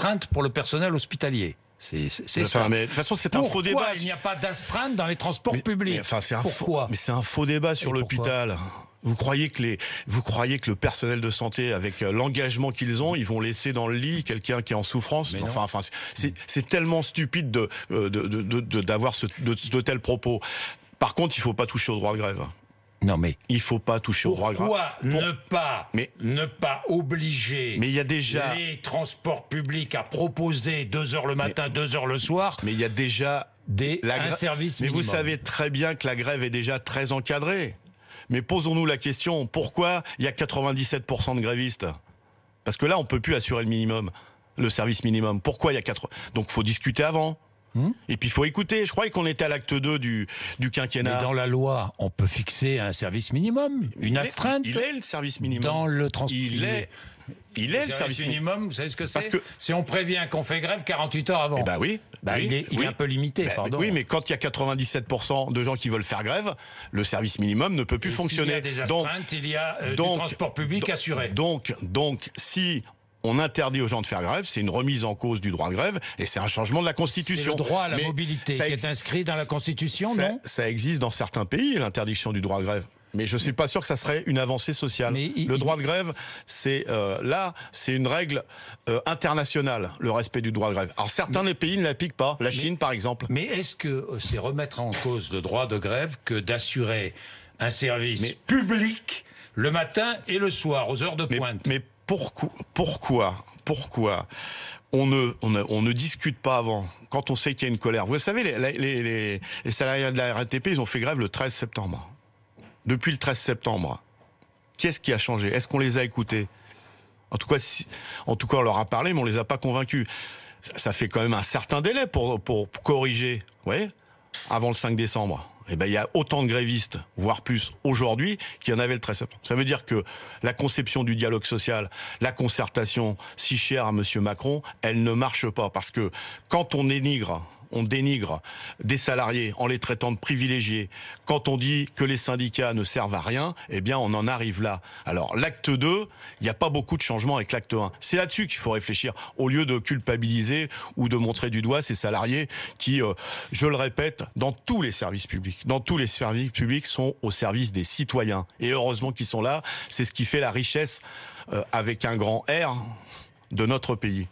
d'astreinte pour le personnel hospitalier. C'est ça. Mais de toute façon, c'est un faux débat. Pourquoi il n'y a pas d'astreinte dans les transports publics? Pourquoi? Mais c'est un faux débat sur l'hôpital. Vous croyez que le personnel de santé, avec l'engagement qu'ils ont, ils vont laisser dans le lit quelqu'un qui est en souffrance? C'est tellement stupide d'avoir de tels propos. Par contre, il faut pas toucher au droit de grève. Non, mais il faut pas toucher au droit de grève. Pourquoi ne pas obliger les transports publics à proposer 2 heures le matin, 2 heures le soir? Mais il y a déjà un service minimum. Mais vous savez très bien que la grève est déjà très encadrée. Mais posons-nous la question, pourquoi il y a 97% de grévistes? Parce que là, on peut plus assurer le minimum, le service minimum. Pourquoi il y a 4? Donc, faut discuter avant. Et puis il faut écouter. Je croyais qu'on était à l'acte 2 du quinquennat. Mais dans la loi, on peut fixer un service minimum, une astreinte. Il est le service minimum. Dans le transport. Il est le service minimum. Vous savez ce que c'est? Si on prévient qu'on fait grève 48 heures avant. Eh ben oui. Il est un peu limité, pardon. Oui, mais quand il y a 97% de gens qui veulent faire grève, le service minimum ne peut plus fonctionner. S'il y a des astreintes, il y a du transport public assuré. Donc, si on interdit aux gens de faire grève, c'est une remise en cause du droit de grève et c'est un changement de la Constitution. C'est le droit à la mobilité qui est inscrit dans la Constitution, non? Ça existe dans certains pays, l'interdiction du droit de grève. Mais je suis pas sûr que ça serait une avancée sociale. Le droit de grève, c'est une règle internationale, le respect du droit de grève. Alors certains des pays ne l'appliquent pas, la Chine par exemple. Mais est-ce que c'est remettre en cause le droit de grève que d'assurer un service public le matin et le soir aux heures de pointe? Mais pourquoi on ne discute pas avant, quand on sait qu'il y a une colère? Vous savez, les salariés de la RATP, ils ont fait grève le 13 septembre. Depuis le 13 septembre, qu'est-ce qui a changé? Est-ce qu'on les a écoutés? En tout cas, on leur a parlé, mais on les a pas convaincus. Ça fait quand même un certain délai pour corriger, vous voyez, avant le 5 décembre. Eh ben, il y a autant de grévistes, voire plus, aujourd'hui, qu'il y en avait le 13 septembre. Ça veut dire que la conception du dialogue social, la concertation, si chère à monsieur Macron, elle ne marche pas. Parce que quand on dénigre des salariés en les traitant de privilégiés, quand on dit que les syndicats ne servent à rien, eh bien, on en arrive là. Alors, l'acte 2, il n'y a pas beaucoup de changements avec l'acte 1. C'est là-dessus qu'il faut réfléchir, au lieu de culpabiliser ou de montrer du doigt ces salariés qui, je le répète, dans tous les services publics, sont au service des citoyens. Et heureusement qu'ils sont là, c'est ce qui fait la richesse, avec un grand R, de notre pays.